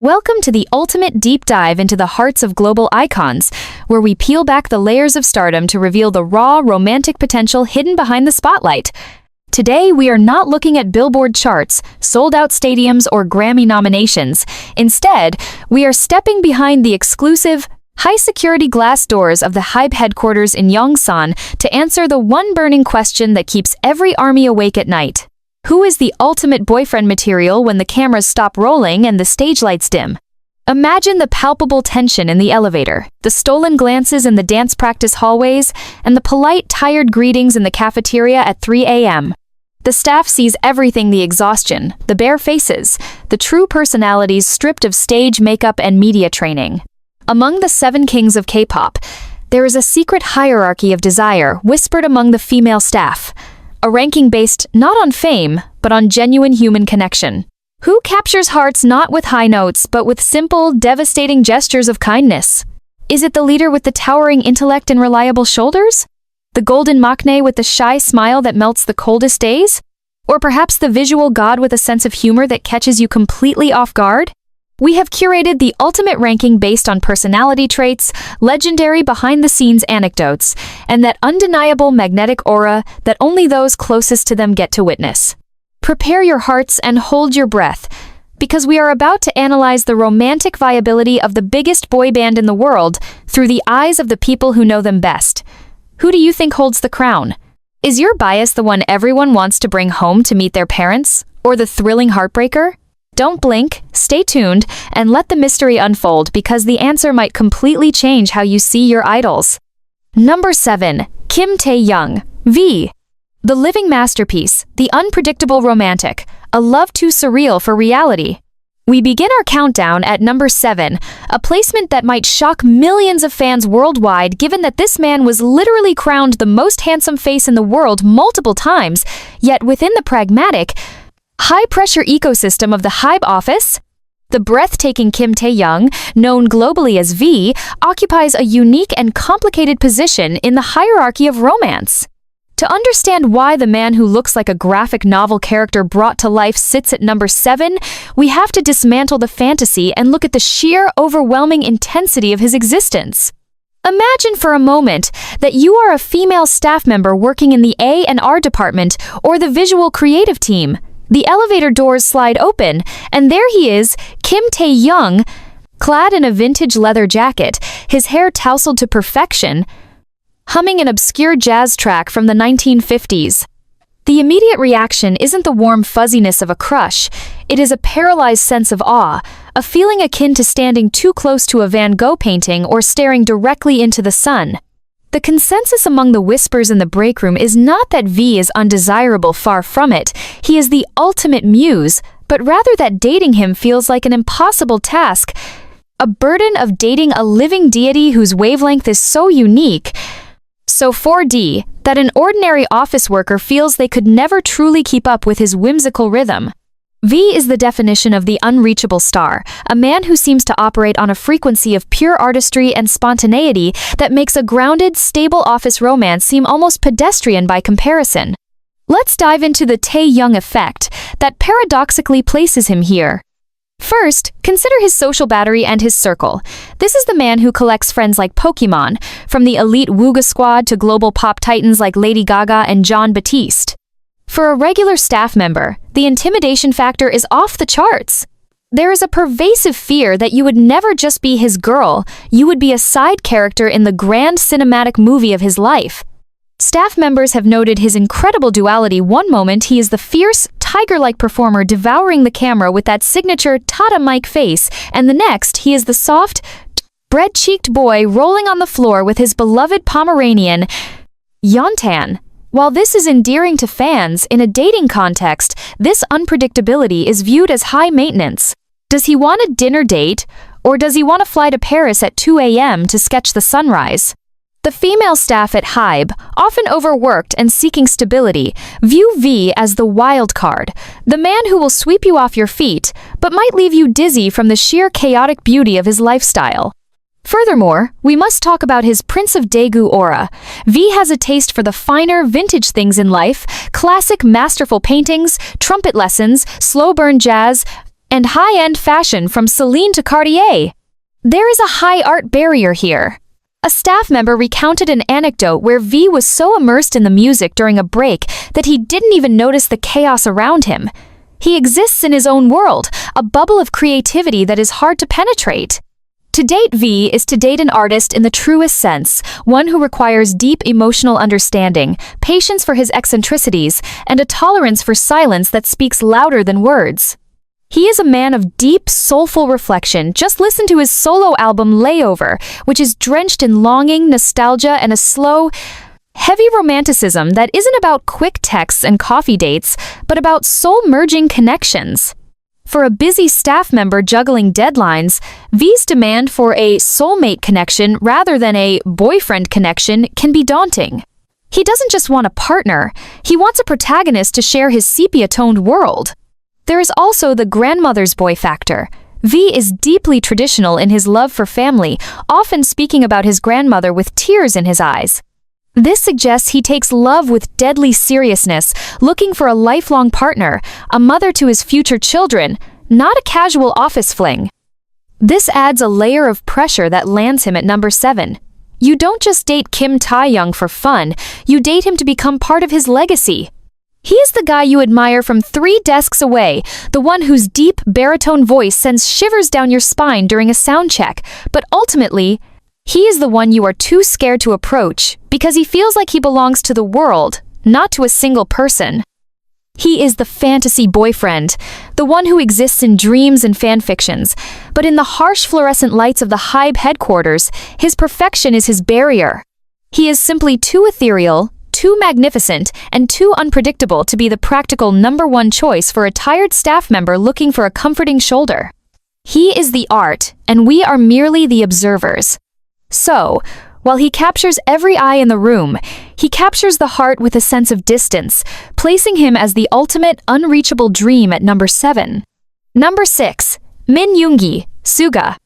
Welcome to the ultimate deep dive into the hearts of global icons, where we peel back the layers of stardom to reveal the raw, romantic potential hidden behind the spotlight. Today, we are not looking at Billboard charts, sold-out stadiums, or Grammy nominations. Instead, we are stepping behind the exclusive, high-security glass doors of the HYBE headquarters in Yongsan to answer the one burning question that keeps every army awake at night. Who is the ultimate boyfriend material when the cameras stop rolling and the stage lights dim? Imagine the palpable tension in the elevator, the stolen glances in the dance practice hallways, and the polite, tired greetings in the cafeteria at 3 a.m. The staff sees everything: the exhaustion, the bare faces, the true personalities stripped of stage makeup and media training. Among the 7 kings of K-pop, there is a secret hierarchy of desire whispered among the female staff. A ranking based not on fame, but on genuine human connection. Who captures hearts not with high notes, but with simple, devastating gestures of kindness? Is it the leader with the towering intellect and reliable shoulders? The golden maknae with the shy smile that melts the coldest days? Or perhaps the visual god with a sense of humor that catches you completely off guard? We have curated the ultimate ranking based on personality traits, legendary behind-the-scenes anecdotes, and that undeniable magnetic aura that only those closest to them get to witness. Prepare your hearts and hold your breath, because we are about to analyze the romantic viability of the biggest boy band in the world through the eyes of the people who know them best. Who do you think holds the crown? Is your bias the one everyone wants to bring home to meet their parents, or the thrilling Heartbreaker? Don't blink, stay tuned, and let the mystery unfold, because the answer might completely change how you see your idols. Number 7. Kim Taehyung, V. The living masterpiece, the unpredictable romantic, a love too surreal for reality. We begin our countdown at number 7, a placement that might shock millions of fans worldwide, given that this man was literally crowned the most handsome face in the world multiple times, yet within the pragmatic, high-pressure ecosystem of the HYBE office, the breathtaking Kim Taehyung, known globally as V, occupies a unique and complicated position in the hierarchy of romance. To understand why the man who looks like a graphic novel character brought to life sits at number 7, we have to dismantle the fantasy and look at the sheer, overwhelming intensity of his existence. Imagine for a moment that you are a female staff member working in the A&R department or the visual creative team. The elevator doors slide open, and there he is, Kim Taehyung, clad in a vintage leather jacket, his hair tousled to perfection, humming an obscure jazz track from the 1950s. The immediate reaction isn't the warm fuzziness of a crush, it is a paralyzed sense of awe, a feeling akin to standing too close to a Van Gogh painting or staring directly into the sun. The consensus among the whispers in the break room is not that V is undesirable, far from it. He is the ultimate muse, but rather that dating him feels like an impossible task, a burden of dating a living deity whose wavelength is so unique, so 4D, that an ordinary office worker feels they could never truly keep up with his whimsical rhythm. V is the definition of the unreachable star, a man who seems to operate on a frequency of pure artistry and spontaneity that makes a grounded, stable office romance seem almost pedestrian by comparison. Let's dive into the Taehyung effect that paradoxically places him here. First, consider his social battery and his circle. This is the man who collects friends like Pokemon, from the elite Wooga squad to global pop titans like Lady Gaga and Jon Batiste. For a regular staff member, the intimidation factor is off the charts. There is a pervasive fear that you would never just be his girl, you would be a side character in the grand cinematic movie of his life. Staff members have noted his incredible duality. One moment he is the fierce, tiger-like performer devouring the camera with that signature Tata Mike face, and the next he is the soft, bread-cheeked boy rolling on the floor with his beloved Pomeranian, Yontan. While this is endearing to fans, in a dating context, this unpredictability is viewed as high maintenance. Does he want a dinner date, or does he want to fly to Paris at 2 a.m. to sketch the sunrise? The female staff at HYBE, often overworked and seeking stability, view V as the wild card, the man who will sweep you off your feet, but might leave you dizzy from the sheer chaotic beauty of his lifestyle. Furthermore, we must talk about his Prince of Daegu aura. V has a taste for the finer, vintage things in life: classic, masterful paintings, trumpet lessons, slow-burn jazz, and high-end fashion from Celine to Cartier. There is a high art barrier here. A staff member recounted an anecdote where V was so immersed in the music during a break that he didn't even notice the chaos around him. He exists in his own world, a bubble of creativity that is hard to penetrate. To date V is to date an artist in the truest sense, one who requires deep emotional understanding, patience for his eccentricities, and a tolerance for silence that speaks louder than words. He is a man of deep, soulful reflection. Just listen to his solo album Layover, which is drenched in longing, nostalgia, and a slow, heavy romanticism that isn't about quick texts and coffee dates, but about soul-merging connections. For a busy staff member juggling deadlines, V's demand for a soulmate connection rather than a boyfriend connection can be daunting. He doesn't just want a partner, he wants a protagonist to share his sepia-toned world. There is also the grandmother's boy factor. V is deeply traditional in his love for family, often speaking about his grandmother with tears in his eyes. This suggests he takes love with deadly seriousness, looking for a lifelong partner, a mother to his future children, not a casual office fling. This adds a layer of pressure that lands him at number 7. You don't just date Kim Taehyung for fun, you date him to become part of his legacy. He is the guy you admire from 3 desks away, the one whose deep, baritone voice sends shivers down your spine during a sound check, but ultimately, he is the one you are too scared to approach because he feels like he belongs to the world, not to a single person. He is the fantasy boyfriend, the one who exists in dreams and fanfictions, but in the harsh fluorescent lights of the HYBE headquarters, his perfection is his barrier. He is simply too ethereal, too magnificent, and too unpredictable to be the practical number 1 choice for a tired staff member looking for a comforting shoulder. He is the art, and we are merely the observers. So, while he captures every eye in the room, he captures the heart with a sense of distance, placing him as the ultimate unreachable dream at number 7. Number 6. Min Yoongi, Suga.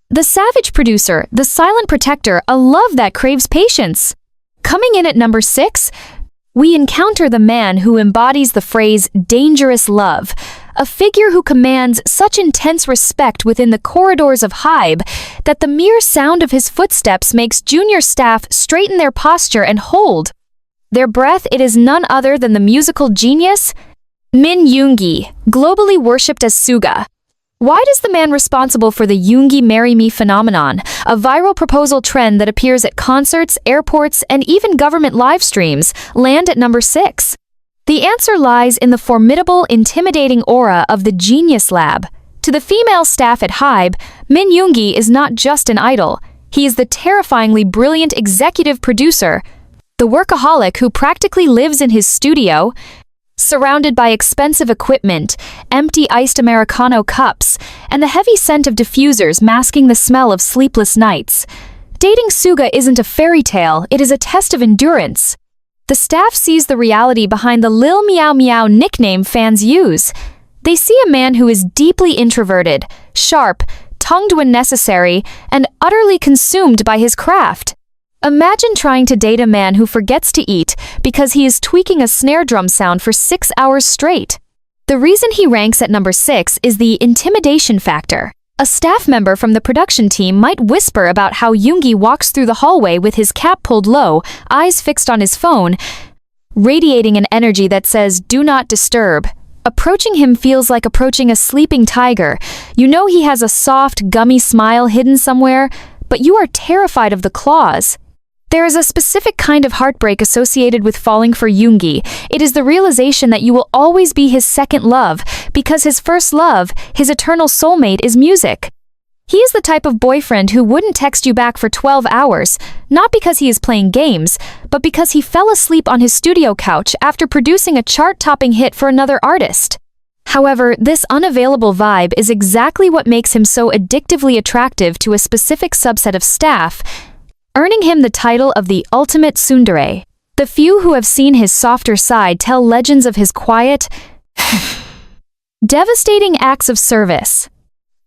The savage producer, the silent protector, a love that craves patience. Coming in at number 6, we encounter the man who embodies the phrase dangerous love, a figure who commands such intense respect within the corridors of HYBE that the mere sound of his footsteps makes junior staff straighten their posture and hold their breath. It is none other than the musical genius, Min Yoongi, globally worshipped as Suga. Why does the man responsible for the Yoongi Marry Me phenomenon, a viral proposal trend that appears at concerts, airports, and even government live streams, land at number 6? The answer lies in the formidable, intimidating aura of the Genius Lab. To the female staff at HYBE, Min Yoongi is not just an idol, he is the terrifyingly brilliant executive producer, the workaholic who practically lives in his studio, surrounded by expensive equipment, empty iced Americano cups, and the heavy scent of diffusers masking the smell of sleepless nights. Dating Suga isn't a fairy tale, it is a test of endurance. The staff sees the reality behind the Lil Meow Meow nickname fans use. They see a man who is deeply introverted, sharp, tongued when necessary, and utterly consumed by his craft. Imagine trying to date a man who forgets to eat because he is tweaking a snare drum sound for 6 hours straight. The reason he ranks at number 6 is the intimidation factor. A staff member from the production team might whisper about how Yoongi walks through the hallway with his cap pulled low, eyes fixed on his phone, radiating an energy that says, "Do not disturb." Approaching him feels like approaching a sleeping tiger. You know he has a soft, gummy smile hidden somewhere, but you are terrified of the claws. There is a specific kind of heartbreak associated with falling for Yoongi. It is the realization that you will always be his second love, because his first love, his eternal soulmate, is music. He is the type of boyfriend who wouldn't text you back for 12 hours, not because he is playing games, but because he fell asleep on his studio couch after producing a chart-topping hit for another artist. However, this unavailable vibe is exactly what makes him so addictively attractive to a specific subset of staff, earning him the title of the ultimate tsundere. The few who have seen his softer side tell legends of his quiet, devastating acts of service.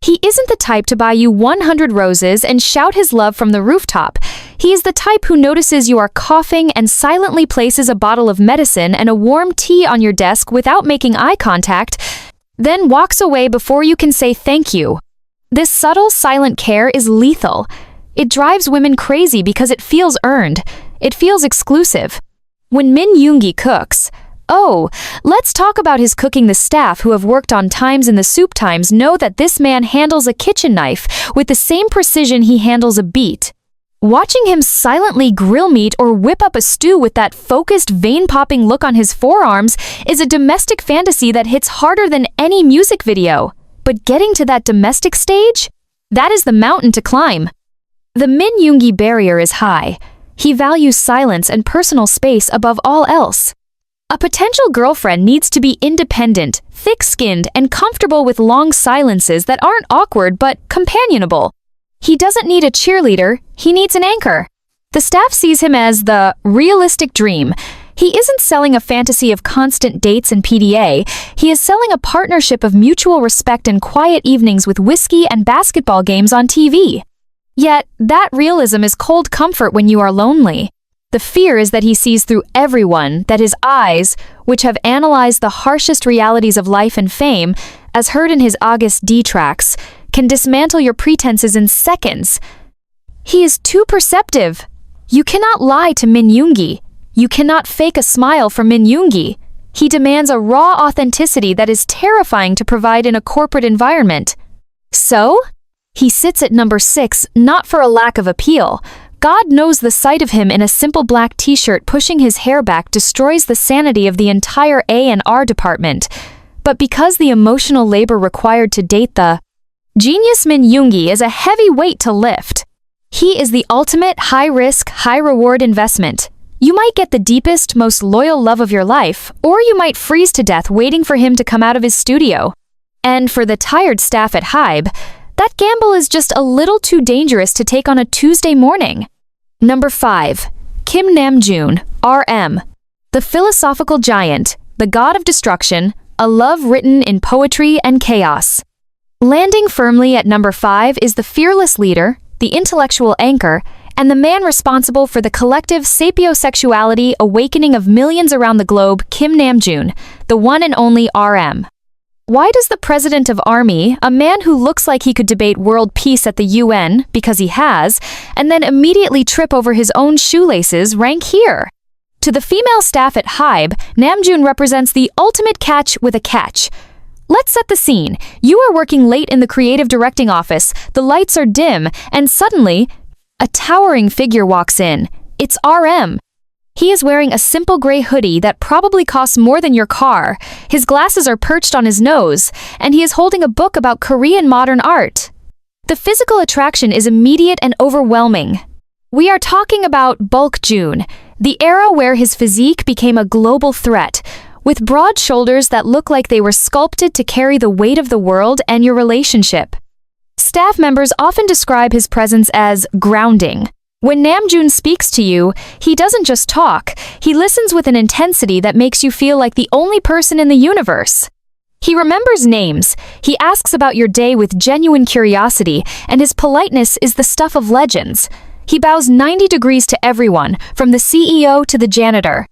He isn't the type to buy you 100 roses and shout his love from the rooftop. He is the type who notices you are coughing and silently places a bottle of medicine and a warm tea on your desk without making eye contact, then walks away before you can say thank you. This subtle, silent care is lethal. It drives women crazy because it feels earned. It feels exclusive. When Min Yoongi cooks, oh, let's talk about his cooking. The staff who have worked on Times in the Soup Times know that this man handles a kitchen knife with the same precision he handles a beet. Watching him silently grill meat or whip up a stew with that focused, vein-popping look on his forearms is a domestic fantasy that hits harder than any music video. But getting to that domestic stage? That is the mountain to climb. The Min Yoongi barrier is high. He values silence and personal space above all else. A potential girlfriend needs to be independent, thick-skinned, and comfortable with long silences that aren't awkward but companionable. He doesn't need a cheerleader, he needs an anchor. The staff sees him as the realistic dream. He isn't selling a fantasy of constant dates and PDA, he is selling a partnership of mutual respect and quiet evenings with whiskey and basketball games on TV. Yet, that realism is cold comfort when you are lonely. The fear is that he sees through everyone, that his eyes, which have analyzed the harshest realities of life and fame, as heard in his August D tracks, can dismantle your pretenses in seconds. He is too perceptive. You cannot lie to Min Yoongi. You cannot fake a smile for Min Yoongi. He demands a raw authenticity that is terrifying to provide in a corporate environment. So? He sits at number 6, not for a lack of appeal. God knows the sight of him in a simple black t-shirt pushing his hair back destroys the sanity of the entire A&R department. But because the emotional labor required to date the genius Min Yoongi is a heavy weight to lift. He is the ultimate high-risk, high-reward investment. You might get the deepest, most loyal love of your life, or you might freeze to death waiting for him to come out of his studio. And for the tired staff at HYBE, that gamble is just a little too dangerous to take on a Tuesday morning. Number 5. Kim Namjoon, RM. The philosophical giant, the god of destruction, a love written in poetry and chaos. Landing firmly at number 5 is the fearless leader, the intellectual anchor, and the man responsible for the collective sapiosexuality awakening of millions around the globe, Kim Namjoon, the one and only RM. Why does the president of Army, a man who looks like he could debate world peace at the UN, because he has, and then immediately trip over his own shoelaces, rank here? To the female staff at HYBE, Namjoon represents the ultimate catch with a catch. Let's set the scene. You are working late in the creative directing office, the lights are dim, and suddenly, a towering figure walks in. It's RM. He is wearing a simple gray hoodie that probably costs more than your car. His glasses are perched on his nose, and he is holding a book about Korean modern art. The physical attraction is immediate and overwhelming. We are talking about Bulk June, the era where his physique became a global threat, with broad shoulders that look like they were sculpted to carry the weight of the world and your relationship. Staff members often describe his presence as grounding. When Namjoon speaks to you, he doesn't just talk, he listens with an intensity that makes you feel like the only person in the universe. He remembers names, he asks about your day with genuine curiosity, and his politeness is the stuff of legends. He bows 90 degrees to everyone, from the CEO to the janitor.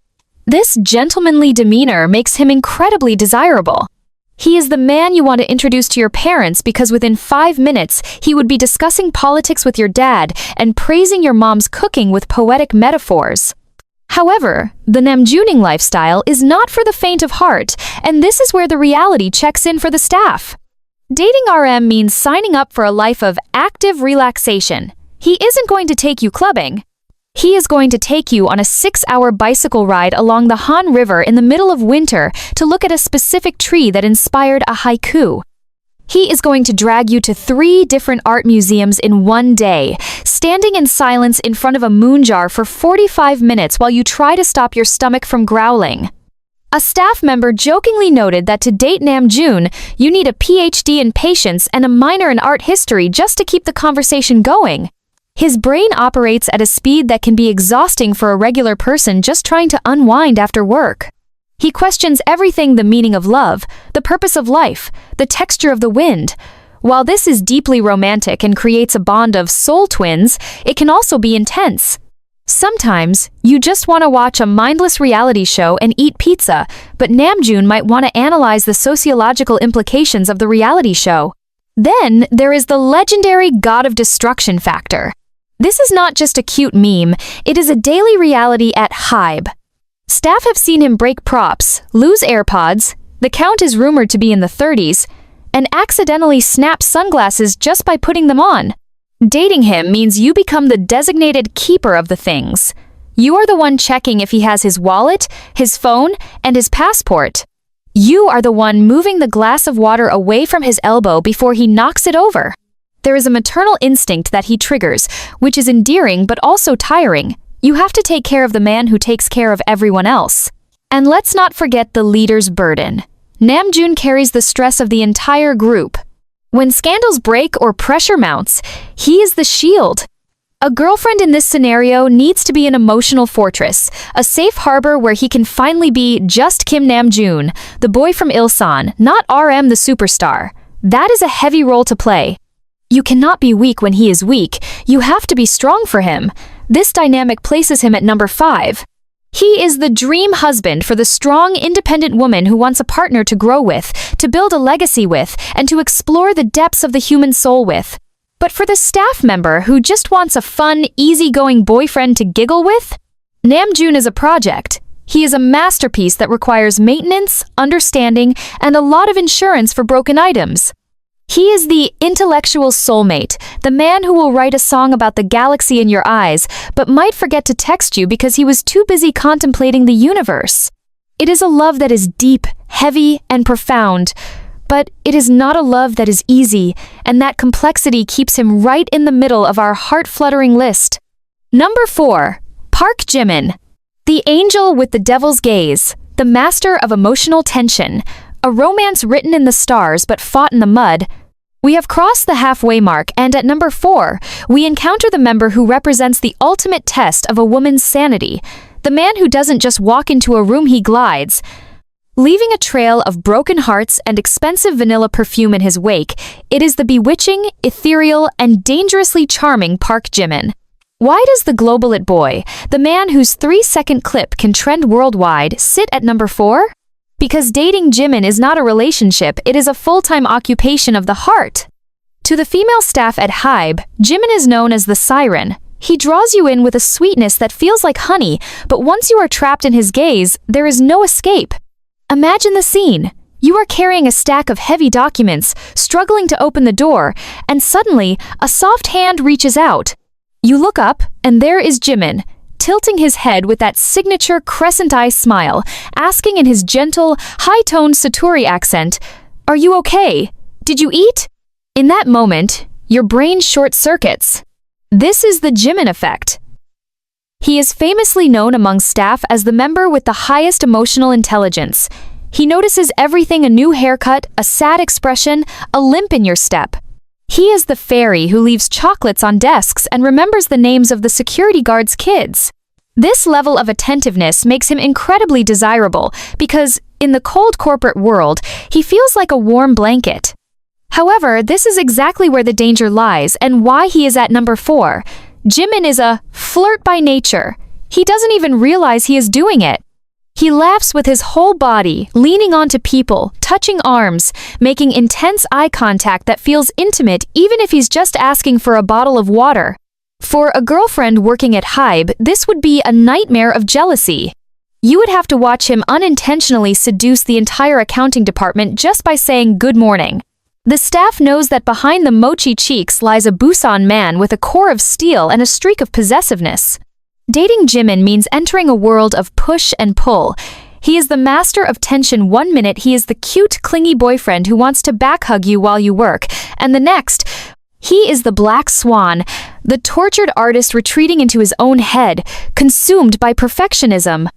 This gentlemanly demeanor makes him incredibly desirable. He is the man you want to introduce to your parents because within 5 minutes, he would be discussing politics with your dad and praising your mom's cooking with poetic metaphors. However, the Namjooning lifestyle is not for the faint of heart, and this is where the reality checks in for the staff. Dating RM means signing up for a life of active relaxation. He isn't going to take you clubbing. He is going to take you on a 6-hour bicycle ride along the Han River in the middle of winter to look at a specific tree that inspired a haiku. He is going to drag you to 3 different art museums in one day, standing in silence in front of a moon jar for 45 minutes while you try to stop your stomach from growling. A staff member jokingly noted that to date Namjoon, you need a PhD in patience and a minor in art history just to keep the conversation going. His brain operates at a speed that can be exhausting for a regular person just trying to unwind after work. He questions everything: the meaning of love, the purpose of life, the texture of the wind. While this is deeply romantic and creates a bond of soul twins, it can also be intense. Sometimes, you just want to watch a mindless reality show and eat pizza, but Namjoon might want to analyze the sociological implications of the reality show. Then, there is the legendary God of Destruction factor. This is not just a cute meme, it is a daily reality at HYBE. Staff have seen him break props, lose AirPods, the count is rumored to be in the 30s, and accidentally snap sunglasses just by putting them on. Dating him means you become the designated keeper of the things. You are the one checking if he has his wallet, his phone, and his passport. You are the one moving the glass of water away from his elbow before he knocks it over. There is a maternal instinct that he triggers, which is endearing but also tiring. You have to take care of the man who takes care of everyone else. And let's not forget the leader's burden. Namjoon carries the stress of the entire group. When scandals break or pressure mounts, he is the shield. A girlfriend in this scenario needs to be an emotional fortress, a safe harbor where he can finally be just Kim Namjoon, the boy from Ilsan, not RM the superstar. That is a heavy role to play. You cannot be weak when he is weak, you have to be strong for him. This dynamic places him at number 5. He is the dream husband for the strong, independent woman who wants a partner to grow with, to build a legacy with, and to explore the depths of the human soul with. But for the staff member who just wants a fun, easygoing boyfriend to giggle with, Namjoon is a project. He is a masterpiece that requires maintenance, understanding, and a lot of insurance for broken items. He is the intellectual soulmate, the man who will write a song about the galaxy in your eyes, but might forget to text you because he was too busy contemplating the universe. It is a love that is deep, heavy, and profound, but it is not a love that is easy, and that complexity keeps him right in the middle of our heart-fluttering list. Number 4. Park Jimin. The angel with the devil's gaze, the master of emotional tension, a romance written in the stars but fought in the mud. We have crossed the halfway mark, and at number 4, we encounter the member who represents the ultimate test of a woman's sanity, the man who doesn't just walk into a room, he glides. Leaving a trail of broken hearts and expensive vanilla perfume in his wake, it is the bewitching, ethereal, and dangerously charming Park Jimin. Why does the global it boy, the man whose 3-second clip can trend worldwide, sit at number 4? Because dating Jimin is not a relationship, it is a full-time occupation of the heart. To the female staff at HYBE, Jimin is known as the siren. He draws you in with a sweetness that feels like honey, but once you are trapped in his gaze, there is no escape. Imagine the scene. You are carrying a stack of heavy documents, struggling to open the door, and suddenly, a soft hand reaches out. You look up, and there is Jimin, tilting his head with that signature crescent eye smile, asking in his gentle, high-toned Satori accent, "Are you okay? Did you eat?" In that moment, your brain short-circuits. This is the Jimin effect. He is famously known among staff as the member with the highest emotional intelligence. He notices everything: a new haircut, a sad expression, a limp in your step. He is the fairy who leaves chocolates on desks and remembers the names of the security guards' kids. This level of attentiveness makes him incredibly desirable because, in the cold corporate world, he feels like a warm blanket. However, this is exactly where the danger lies and why he is at number 4. Jimin is a flirt by nature. He doesn't even realize he is doing it. He laughs with his whole body, leaning onto people, touching arms, making intense eye contact that feels intimate even if he's just asking for a bottle of water. For a girlfriend working at HYBE, this would be a nightmare of jealousy. You would have to watch him unintentionally seduce the entire accounting department just by saying good morning. The staff knows that behind the mochi cheeks lies a Busan man with a core of steel and a streak of possessiveness. Dating Jimin means entering a world of push and pull. He is the master of tension. One minute he is the cute, clingy boyfriend who wants to backhug you while you work, and the next, he is the black swan, the tortured artist retreating into his own head, consumed by perfectionism.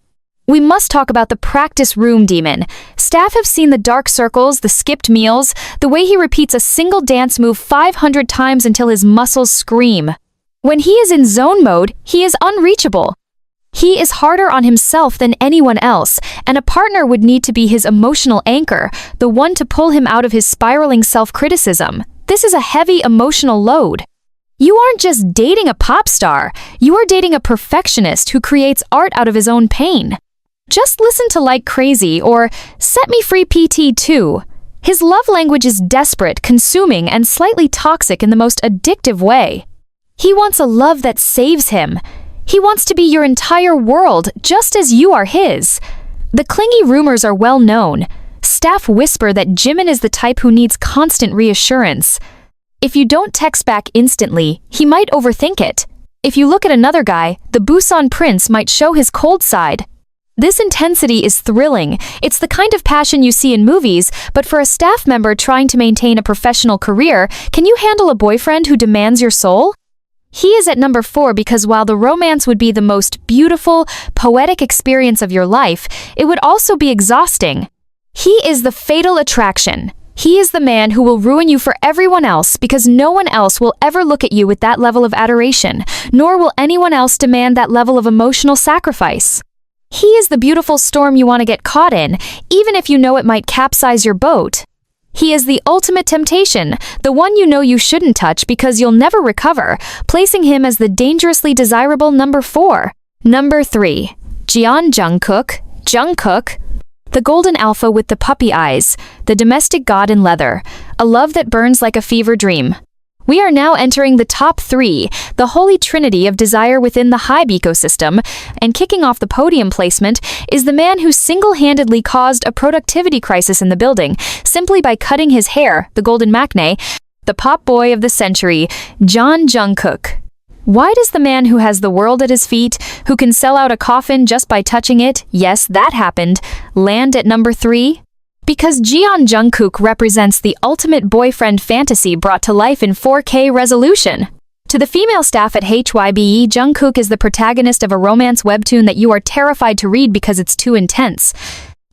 We must talk about the practice room demon. Staff have seen the dark circles, the skipped meals, the way he repeats a single dance move 500 times until his muscles scream. When he is in zone mode, he is unreachable. He is harder on himself than anyone else, and a partner would need to be his emotional anchor, the one to pull him out of his spiraling self-criticism. This is a heavy emotional load. You aren't just dating a pop star, you are dating a perfectionist who creates art out of his own pain. Just listen to Like Crazy or Set Me Free PT2. His love language is desperate, consuming, and slightly toxic in the most addictive way. He wants a love that saves him. He wants to be your entire world, just as you are his. The clingy rumors are well known. Staff whisper that Jimin is the type who needs constant reassurance. If you don't text back instantly, he might overthink it. If you look at another guy, the Busan prince might show his cold side. This intensity is thrilling. It's the kind of passion you see in movies, but for a staff member trying to maintain a professional career, can you handle a boyfriend who demands your soul? He is at number 4 because while the romance would be the most beautiful, poetic experience of your life, it would also be exhausting. He is the fatal attraction. He is the man who will ruin you for everyone else because no one else will ever look at you with that level of adoration, nor will anyone else demand that level of emotional sacrifice. He is the beautiful storm you want to get caught in, even if you know it might capsize your boat. He is the ultimate temptation, the one you know you shouldn't touch because you'll never recover, placing him as the dangerously desirable number 4. Number 3. Jungkook. Jungkook. The golden alpha with the puppy eyes, the domestic god in leather, a love that burns like a fever dream. We are now entering the top 3, the holy trinity of desire within the HYBE ecosystem, and kicking off the podium placement is the man who single-handedly caused a productivity crisis in the building simply by cutting his hair, the golden maknae, the pop boy of the century, Jungkook. Why does the man who has the world at his feet, who can sell out a coffin just by touching it, yes, that happened, land at number 3? Because Jungkook represents the ultimate boyfriend fantasy brought to life in 4K resolution. To the female staff at HYBE, Jungkook is the protagonist of a romance webtoon that you are terrified to read because it's too intense.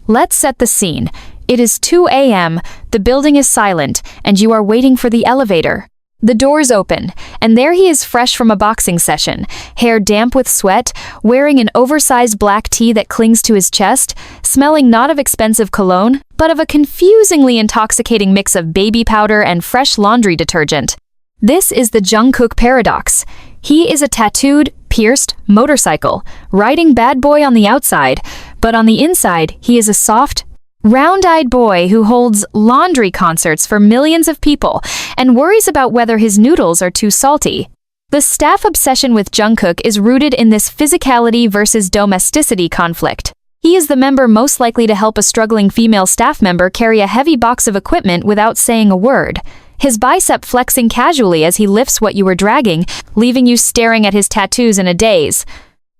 Let's set the scene. It is 2 a.m., the building is silent, and you are waiting for the elevator. The doors open, and there he is fresh from a boxing session, hair damp with sweat, wearing an oversized black tee that clings to his chest, smelling not of expensive cologne, but of a confusingly intoxicating mix of baby powder and fresh laundry detergent. This is the Jungkook paradox. He is a tattooed, pierced motorcycle, riding bad boy on the outside, but on the inside, he is a soft, round-eyed boy who holds laundry concerts for millions of people and worries about whether his noodles are too salty. The staff obsession with Jungkook is rooted in this physicality versus domesticity conflict. He is the member most likely to help a struggling female staff member carry a heavy box of equipment without saying a word. His bicep flexing casually as he lifts what you were dragging, leaving you staring at his tattoos in a daze.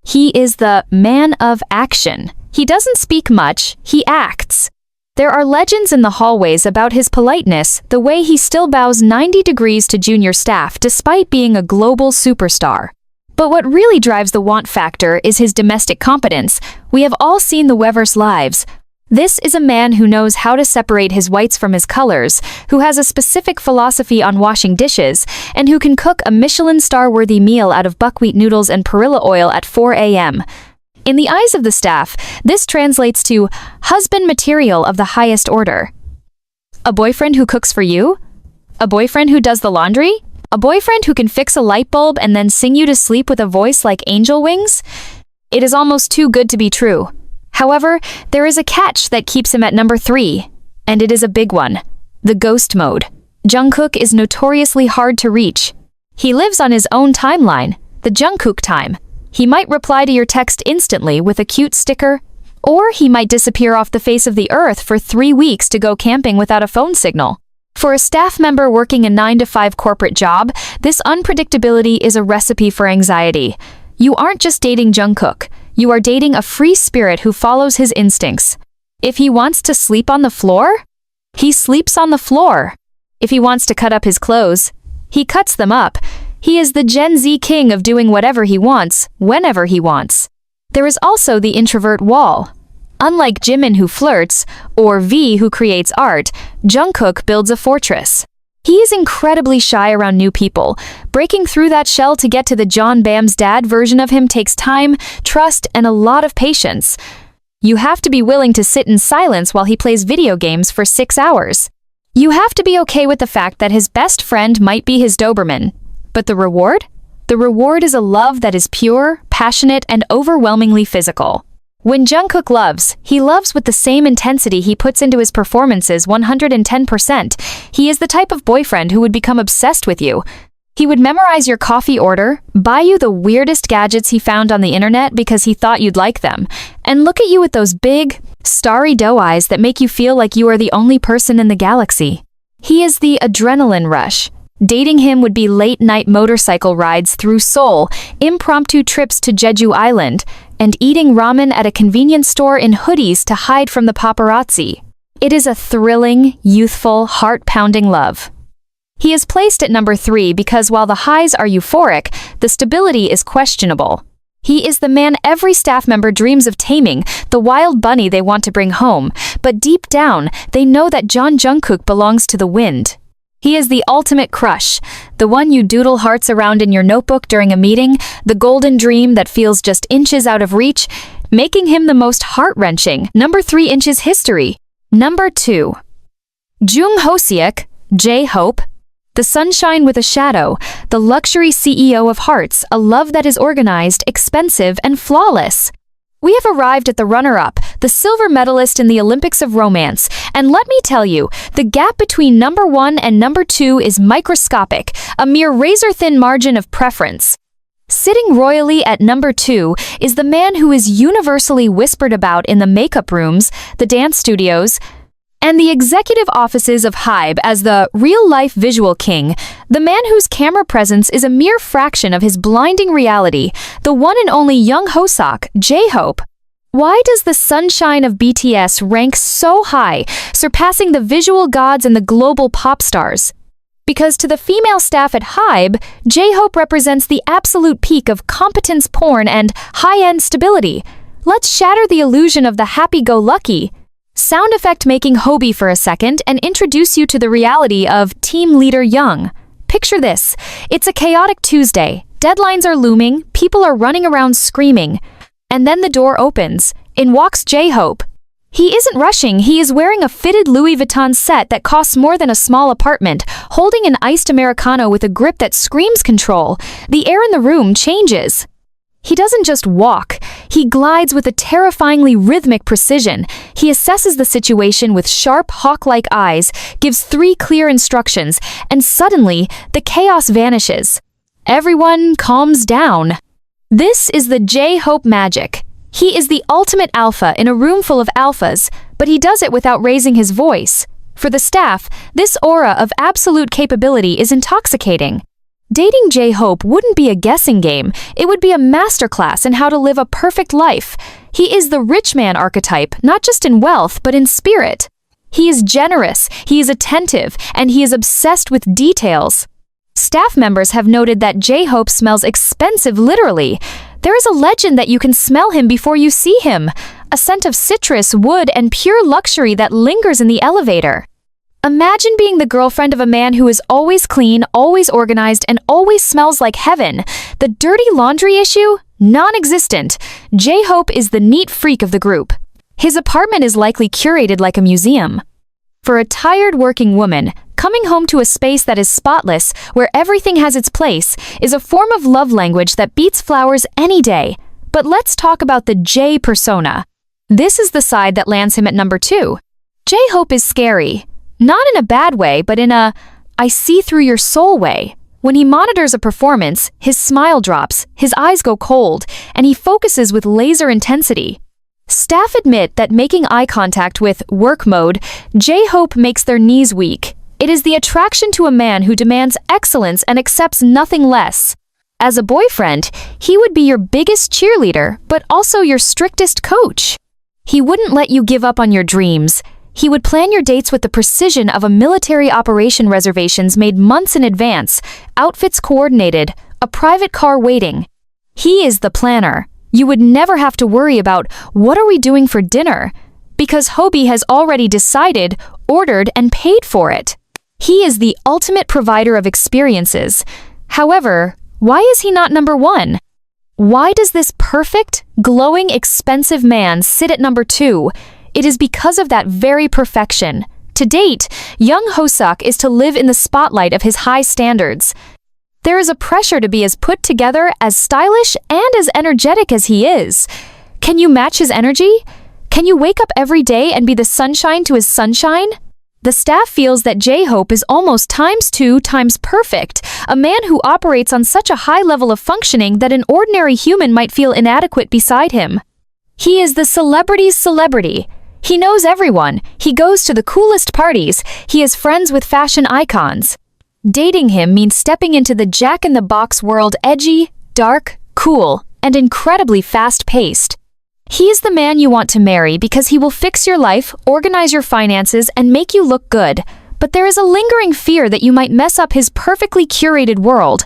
He is the man of action. He doesn't speak much, he acts. There are legends in the hallways about his politeness, the way he still bows 90 degrees to junior staff despite being a global superstar. But what really drives the want factor is his domestic competence. We have all seen the Weverse lives. This is a man who knows how to separate his whites from his colors, who has a specific philosophy on washing dishes, and who can cook a Michelin star-worthy meal out of buckwheat noodles and perilla oil at 4 a.m. In the eyes of the staff, this translates to husband material of the highest order. A boyfriend who cooks for you? A boyfriend who does the laundry? A boyfriend who can fix a light bulb and then sing you to sleep with a voice like angel wings? It is almost too good to be true. However, there is a catch that keeps him at number 3, and it is a big one. The ghost mode. Jungkook is notoriously hard to reach. He lives on his own timeline, the Jungkook time. He might reply to your text instantly with a cute sticker, or he might disappear off the face of the earth for 3 weeks to go camping without a phone signal. For a staff member working a 9-to-5 corporate job, this unpredictability is a recipe for anxiety. You aren't just dating Jungkook, you are dating a free spirit who follows his instincts. If he wants to sleep on the floor, he sleeps on the floor. If he wants to cut up his clothes, he cuts them up. He is the Gen Z king of doing whatever he wants, whenever he wants. There is also the introvert wall. Unlike Jimin who flirts, or V who creates art, Jungkook builds a fortress. He is incredibly shy around new people. Breaking through that shell to get to the John Bam's dad version of him takes time, trust, and a lot of patience. You have to be willing to sit in silence while he plays video games for 6 hours. You have to be okay with the fact that his best friend might be his Doberman. But the reward? The reward is a love that is pure, passionate, and overwhelmingly physical. When Jungkook loves, he loves with the same intensity he puts into his performances 110%. He is the type of boyfriend who would become obsessed with you. He would memorize your coffee order, buy you the weirdest gadgets he found on the internet because he thought you'd like them, and look at you with those big, starry doe eyes that make you feel like you are the only person in the galaxy. He is the adrenaline rush. Dating him would be late-night motorcycle rides through Seoul, impromptu trips to Jeju Island, and eating ramen at a convenience store in hoodies to hide from the paparazzi. It is a thrilling, youthful, heart-pounding love. He is placed at number 3 because while the highs are euphoric, the stability is questionable. He is the man every staff member dreams of taming, the wild bunny they want to bring home, but deep down, they know that Jungkook belongs to the wind. He is the ultimate crush, the one you doodle hearts around in your notebook during a meeting, the golden dream that feels just inches out of reach, making him the most heart-wrenching. Number 3 inches history. Number 2. Jungkook, J-Hope, the sunshine with a shadow, the luxury CEO of hearts, a love that is organized, expensive, and flawless. We have arrived at the runner-up, the silver medalist in the Olympics of romance, and let me tell you, the gap between number 1 and number 2 is microscopic, a mere razor-thin margin of preference. Sitting royally at number 2 is the man who is universally whispered about in the makeup rooms, the dance studios, and the executive offices of HYBE as the real-life visual king, the man whose camera presence is a mere fraction of his blinding reality, the one and only Jungkook, J-Hope. Why does the sunshine of BTS rank so high, surpassing the visual gods and the global pop stars? Because to the female staff at HYBE, J-Hope represents the absolute peak of competence porn and high-end stability. Let's shatter the illusion of the happy-go-lucky sound effect making HYBE for a second and introduce you to the reality of team leader Young. Picture this. It's a chaotic Tuesday. Deadlines are looming, people are running around screaming. And then the door opens. In walks J-Hope. He isn't rushing, he is wearing a fitted Louis Vuitton set that costs more than a small apartment, holding an iced Americano with a grip that screams control. The air in the room changes. He doesn't just walk, he glides with a terrifyingly rhythmic precision. He assesses the situation with sharp, hawk-like eyes, gives 3 clear instructions, and suddenly, the chaos vanishes. Everyone calms down. This is the J-Hope magic. He is the ultimate alpha in a room full of alphas, but he does it without raising his voice. For the staff, this aura of absolute capability is intoxicating. Dating J-Hope wouldn't be a guessing game, it would be a masterclass in how to live a perfect life. He is the rich man archetype, not just in wealth, but in spirit. He is generous, he is attentive, and he is obsessed with details. Staff members have noted that J-Hope smells expensive literally. There is a legend that you can smell him before you see him, a scent of citrus, wood, and pure luxury that lingers in the elevator. Imagine being the girlfriend of a man who is always clean, always organized, and always smells like heaven. The dirty laundry issue? Non-existent. J-Hope is the neat freak of the group. His apartment is likely curated like a museum. For a tired working woman, coming home to a space that is spotless, where everything has its place, is a form of love language that beats flowers any day. But let's talk about the J persona. This is the side that lands him at number 2. J-Hope is scary. Not in a bad way, but in a I see through your soul way. When he monitors a performance, his smile drops, his eyes go cold, and he focuses with laser intensity. Staff admit that making eye contact with work mode, J-Hope makes their knees weak. It is the attraction to a man who demands excellence and accepts nothing less. As a boyfriend, he would be your biggest cheerleader, but also your strictest coach. He wouldn't let you give up on your dreams. He would plan your dates with the precision of a military operation, reservations made months in advance, outfits coordinated, a private car waiting. He is the planner. You would never have to worry about what are we doing for dinner, because HYBE has already decided, ordered, and paid for it. He is the ultimate provider of experiences. However, why is he not number 1? Why does this perfect, glowing, expensive man sit at number 2? It is because of that very perfection. To date, Jungkook is to live in the spotlight of his high standards. There is a pressure to be as put together, as stylish, and as energetic as he is. Can you match his energy? Can you wake up every day and be the sunshine to his sunshine? The staff feels that J-Hope is almost times 2 times perfect, a man who operates on such a high level of functioning that an ordinary human might feel inadequate beside him. He is the celebrity's celebrity. He knows everyone, he goes to the coolest parties, he is friends with fashion icons. Dating him means stepping into the jack-in-the-box world, edgy, dark, cool, and incredibly fast-paced. He is the man you want to marry because he will fix your life, organize your finances, and make you look good. But there is a lingering fear that you might mess up his perfectly curated world.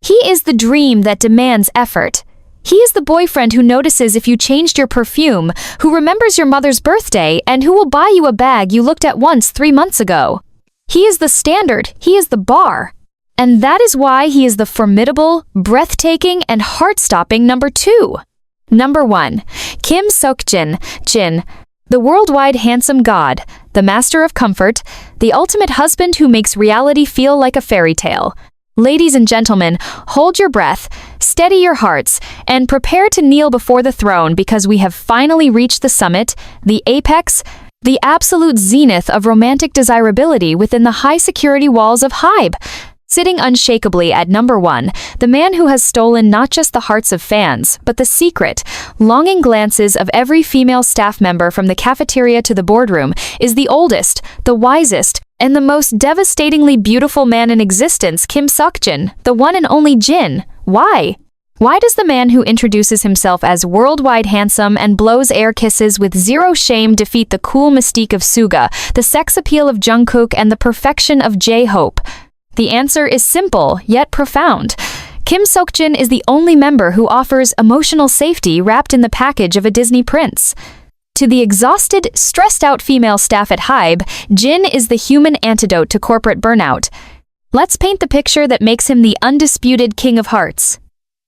He is the dream that demands effort. He is the boyfriend who notices if you changed your perfume, who remembers your mother's birthday, and who will buy you a bag you looked at once 3 months ago. He is the standard, he is the bar. And that is why he is the formidable, breathtaking, and heart-stopping number 2. Number 1. Kim Seok-jin, Jin, the worldwide handsome god, the master of comfort, the ultimate husband who makes reality feel like a fairy tale. Ladies and gentlemen, hold your breath, steady your hearts, and prepare to kneel before the throne because we have finally reached the summit, the apex, the absolute zenith of romantic desirability within the high-security walls of HYBE. Sitting unshakably at number 1, the man who has stolen not just the hearts of fans, but the secret, longing glances of every female staff member from the cafeteria to the boardroom, is the oldest, the wisest, and the most devastatingly beautiful man in existence, Kim Seok-jin, the one and only Jin. Why? Why does the man who introduces himself as worldwide handsome and blows air kisses with zero shame defeat the cool mystique of Suga, the sex appeal of Jungkook, and the perfection of J-Hope? The answer is simple, yet profound. Kim Seok-jin is the only member who offers emotional safety wrapped in the package of a Disney prince. To the exhausted, stressed-out female staff at HYBE, Jin is the human antidote to corporate burnout. Let's paint the picture that makes him the undisputed king of hearts.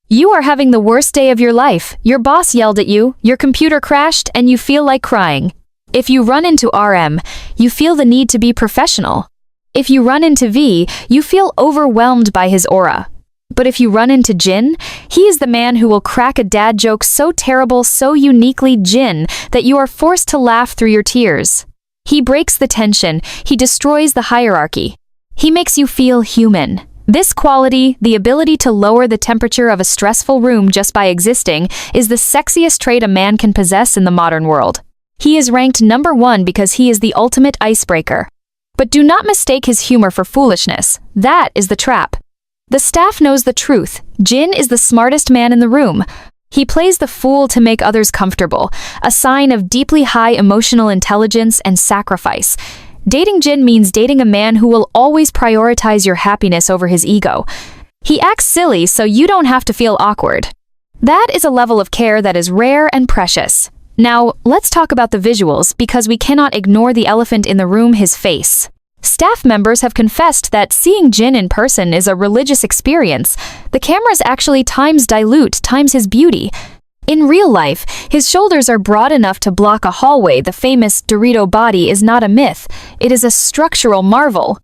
You are having the worst day of your life, your boss yelled at you, your computer crashed, and you feel like crying. If you run into RM, you feel the need to be professional. If you run into V, you feel overwhelmed by his aura. But if you run into Jin, he is the man who will crack a dad joke so terrible, so uniquely Jin, that you are forced to laugh through your tears. He breaks the tension, he destroys the hierarchy. He makes you feel human. This quality, the ability to lower the temperature of a stressful room just by existing, is the sexiest trait a man can possess in the modern world. He is ranked number 1 because he is the ultimate icebreaker. But do not mistake his humor for foolishness. That is the trap. The staff knows the truth. Jin is the smartest man in the room. He plays the fool to make others comfortable, a sign of deeply high emotional intelligence and sacrifice. Dating Jin means dating a man who will always prioritize your happiness over his ego. He acts silly so you don't have to feel awkward. That is a level of care that is rare and precious. Now, let's talk about the visuals because we cannot ignore the elephant in the room, his face. Staff members have confessed that seeing Jin in person is a religious experience. The cameras actually dilute his beauty. In real life, his shoulders are broad enough to block a hallway. The famous Dorito body is not a myth. It is a structural marvel.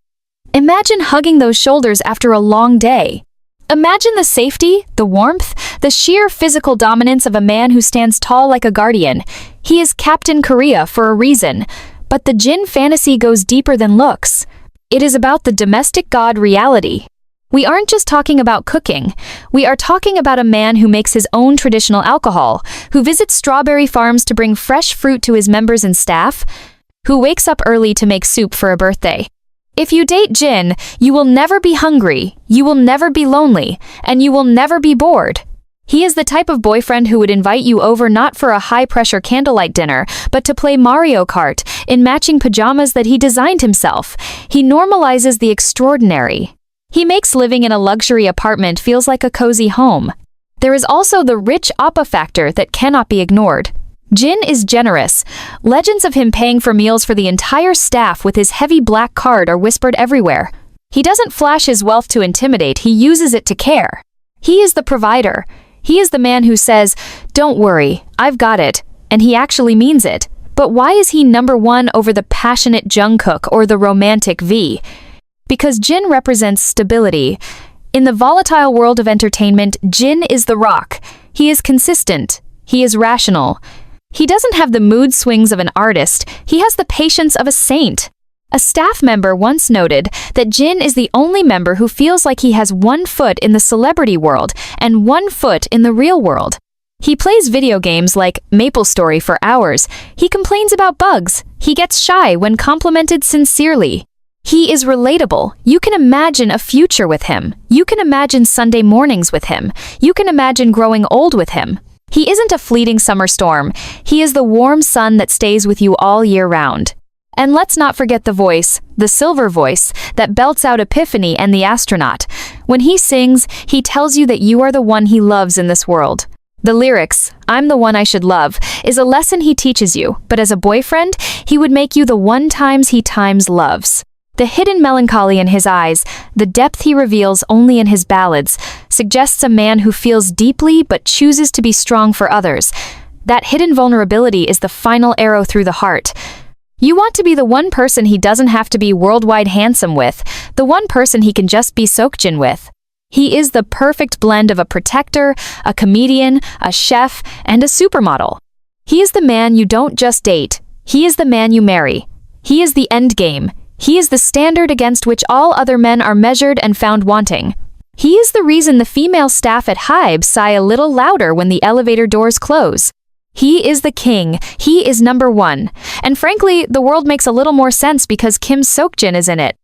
Imagine hugging those shoulders after a long day. Imagine the safety, the warmth, the sheer physical dominance of a man who stands tall like a guardian. He is Captain Korea for a reason. But the Jin fantasy goes deeper than looks. It is about the domestic god reality. We aren't just talking about cooking. We are talking about a man who makes his own traditional alcohol, who visits strawberry farms to bring fresh fruit to his members and staff, who wakes up early to make soup for a birthday. If you date Jin, you will never be hungry, you will never be lonely, and you will never be bored. He is the type of boyfriend who would invite you over not for a high-pressure candlelight dinner, but to play Mario Kart in matching pajamas that he designed himself. He normalizes the extraordinary. He makes living in a luxury apartment feels like a cozy home. There is also the rich oppa factor that cannot be ignored. Jin is generous. Legends of him paying for meals for the entire staff with his heavy black card are whispered everywhere. He doesn't flash his wealth to intimidate, he uses it to care. He is the provider. He is the man who says, "Don't worry, I've got it," and he actually means it. But why is he number 1 over the passionate Jungkook or the romantic V? Because Jin represents stability. In the volatile world of entertainment, Jin is the rock. He is consistent. He is rational. He doesn't have the mood swings of an artist. He has the patience of a saint. A staff member once noted that Jin is the only member who feels like he has one foot in the celebrity world and one foot in the real world. He plays video games like MapleStory for hours. He complains about bugs. He gets shy when complimented sincerely. He is relatable. You can imagine a future with him. You can imagine Sunday mornings with him. You can imagine growing old with him. He isn't a fleeting summer storm. He is the warm sun that stays with you all year round. And let's not forget the voice, the silver voice, that belts out Epiphany and the astronaut. When he sings, he tells you that you are the one he loves in this world. The lyrics, "I'm the one I should love," is a lesson he teaches you, but as a boyfriend, he would make you the one times he times loves. The hidden melancholy in his eyes, the depth he reveals only in his ballads, suggests a man who feels deeply but chooses to be strong for others. That hidden vulnerability is the final arrow through the heart. You want to be the one person he doesn't have to be worldwide handsome with, the one person he can just be Seokjin with. He is the perfect blend of a protector, a comedian, a chef, and a supermodel. He is the man you don't just date. He is the man you marry. He is the end game. He is the standard against which all other men are measured and found wanting. He is the reason the female staff at HYBE sigh a little louder when the elevator doors close. He is the king. He is number one. And frankly, the world makes a little more sense because Kim Seokjin is in it.